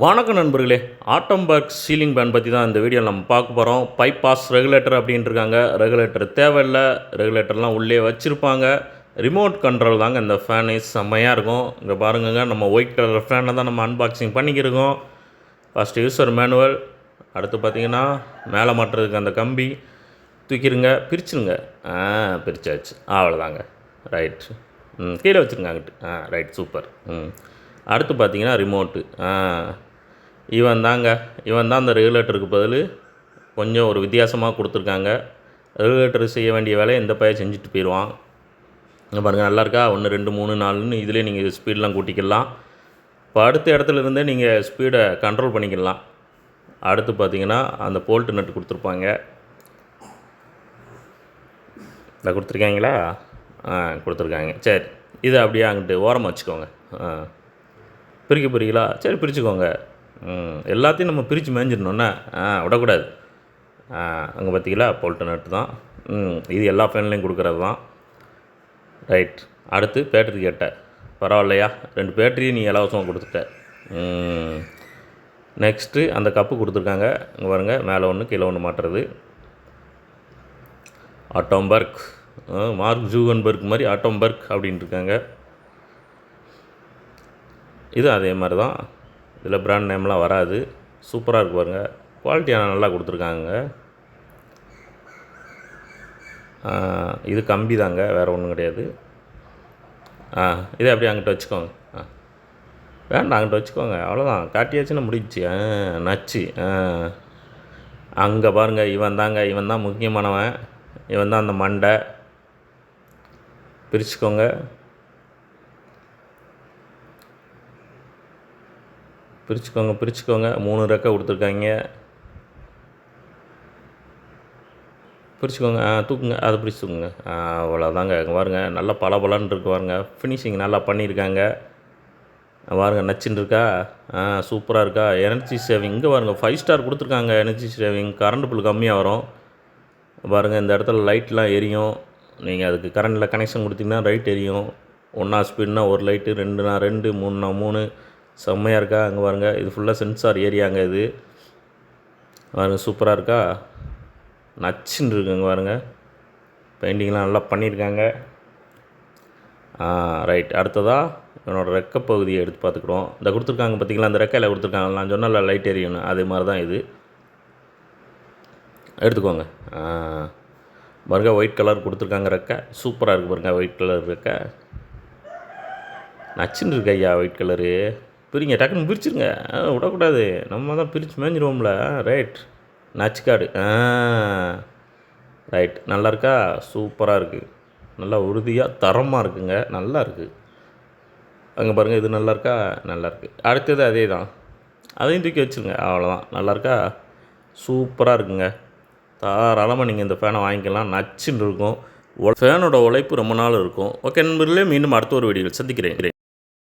வணக்கம் நண்பர்களே. ஆட்டோம்பர்க் ceiling fan பற்றி தான் இந்த வீடியோவில் நம்ம பார்க்க போகிறோம். Bypass regulator அப்படின்ட்டுருக்காங்க. ரெகுலேட்டர் தேவையில்லை, ரெகுலேட்டர்லாம் உள்ளே வச்சுருப்பாங்க. ரிமோட் கண்ட்ரோல் தாங்க இந்த ஃபேனு, செம்மையாக இருக்கும். இங்கே பாருங்கங்க, நம்ம ஒயிட் கலர் ஃபேனை தான் நம்ம அன்பாக்சிங் பண்ணிக்கிருக்கோம். ஃபஸ்ட்டு யூசர் மேனுவல், அடுத்து பார்த்திங்கன்னா மேலே மாட்டுறதுக்கு அந்த கம்பி தூக்கிடுங்க, பிரிச்சுருங்க. பிரிச்சாச்சு, அவ்வளோதாங்க. ரைட். கீழே வச்சுருங்க அங்கிட்டு. Right, super. அடுத்து பார்த்திங்கன்னா ரிமோட்டு. இவன் தான் அந்த ரெகுலேட்டருக்கு பதில் கொஞ்சம் ஒரு வித்தியாசமாக கொடுத்துருக்காங்க. ரெகுலேட்டர் செய்ய வேண்டிய வேலையை இந்த பையன் செஞ்சுட்டு போயிடுவான். பாருங்கள், நல்லாயிருக்கா? 1 2 3 4ன்னு இதிலே நீங்கள் ஸ்பீடெலாம் கூட்டிக்கலாம். இப்போ அடுத்த இடத்துல இருந்தே நீங்கள் ஸ்பீடை கண்ட்ரோல் பண்ணிக்கலாம். அடுத்து பார்த்திங்கன்னா அந்த போல்ட்டு நட்டு கொடுத்துருப்பாங்க. இதை கொடுத்துருக்காங்களா? கொடுத்துருக்காங்க. சரி, இதை அப்படியே அங்கிட்டு ஓரமாக வச்சுக்கோங்க. பிரிக்க போகிறீங்களா? சரி, பிரிச்சுக்கோங்க. எல்லாத்தையும் நம்ம பிரித்து மேய்ஞ்சிடணுன்னா விடக்கூடாது. அங்கே பார்த்தீங்களா, போல்ட்டு நட்டு தான். இது எல்லா ஃபேன்லேயும் கொடுக்குறது தான். ரைட். அடுத்து பேட்டரி கேட்ட, பரவாயில்லையா? 2 பேட்டரியும் நீ இலவசமாக கொடுத்துட்ட. நெக்ஸ்ட்டு அந்த கப்பு கொடுத்துருக்காங்க. இங்கே பாருங்கள், மேலே ஒன்று கீழே ஒன்று மாட்டுறது. ஆட்டோம்பர்க், மார்க் ஜூகன்பர்க் மாதிரி ஆட்டோம்பர்க் அப்படின்ட்டு இருக்காங்க. இது அதே மாதிரி தான். இதில் பிராண்ட் நேம்லாம் வராது. சூப்பராக இருக்குது பாருங்கள். குவாலிட்டியான நல்லா கொடுத்துருக்காங்க. இது கம்பி தாங்க, வேறு ஒன்றும் கிடையாது. இதை அப்படியே அங்கிட்ட வச்சுக்கோங்க. வேண்டாம், அங்கிட்ட வச்சுக்கோங்க. அவ்வளோதான், காட்டியாச்சுன்னா முடிஞ்சிச்சு. நச்சு. அங்கே பாருங்கள், இவன் தான் முக்கியமானவன். இவன் தான் அந்த மண்டை. பிரிச்சுக்கோங்க. பிரிச்சுக்கோங்க. 3 ரெக்கை கொடுத்துருக்காங்க. பிரிச்சுக்கோங்க. தூக்குங்க, அதை பிரிச்சு தூக்குங்க. அவ்வளோதாங்க. பாருங்கள், நல்லா பளபளன்னு இருக்கு பாருங்கள். ஃபினிஷிங் நல்லா பண்ணியிருக்காங்க. பாருங்கள், நச்சுன்னு இருக்கா? சூப்பராக இருக்கா? எனர்ஜி சேவிங் இங்கே பாருங்கள், 5 ஸ்டார் கொடுத்துருக்காங்க. எனர்ஜி சேவிங், கரண்ட் பில் கம்மியாக வரும். பாருங்கள், இந்த இடத்துல லைட்லாம் எரியும். நீங்கள் அதுக்கு கரண்டில் கனெக்ஷன் கொடுத்தீங்கன்னா லைட் எரியும். 1 ஸ்பீடுனா 1 லைட்டு, 2 2, 3 3. செம்மையாக இருக்கா? அங்கே பாருங்கள், இது ஃபுல்லாக சென்சார் ஏரியாங்க. இது பாருங்கள், சூப்பராக இருக்கா? நச்சுன்னு இருக்குங்க பாருங்கள். பெயிண்டிங்லாம் நல்லா பண்ணியிருக்காங்க. ரைட். அடுத்ததாக என்னோடய ரெக்கை பகுதியை எடுத்து பார்த்துக்குறோம். இந்த கொடுத்துருக்காங்க பார்த்திங்களா, அந்த ரெக்கையில் கொடுத்துருக்காங்க. நான் சொன்னல லைட் எரியணும், அதே மாதிரி தான் இது. எடுத்துக்கோங்க. பாருங்கள், ஒயிட் கலர் கொடுத்துருக்காங்க ரெக்கை. சூப்பராக இருக்குது பாருங்கள், ஒயிட் கலர் ரெக்கை. நச்சுன்னு இருக்கு ஐயா ஒயிட் கலரு. பிரிங்க, டக்குன்னு பிரிச்சுருங்க. விடக்கூடாது, நம்ம தான் பிரித்து மேய்ஞ்சிருவோம்ல. ரைட். நச்சு காடு. ரைட். நல்லா இருக்கா? சூப்பராக இருக்குது. நல்லா உறுதியாக தரமாக இருக்குங்க. நல்லா இருக்குது. அங்கே பாருங்கள், இது நல்லா இருக்கா? நல்லா இருக்குது. அடுத்தது அதே தான், அதையும் தூக்கி வச்சுருங்க. அவ்வளோதான். நல்லா இருக்கா? சூப்பராக இருக்குங்க. தாராளமாக நீங்கள் இந்த ஃபேனை வாங்கிக்கலாம். நச்சுன்னு இருக்கும். ஃபேனோட உழைப்பு ரொம்ப நாள் இருக்கும். ஓகே நண்பர்களே, மீண்டும் அடுத்த ஒரு வீடியோவில் சந்திக்கிறேன்.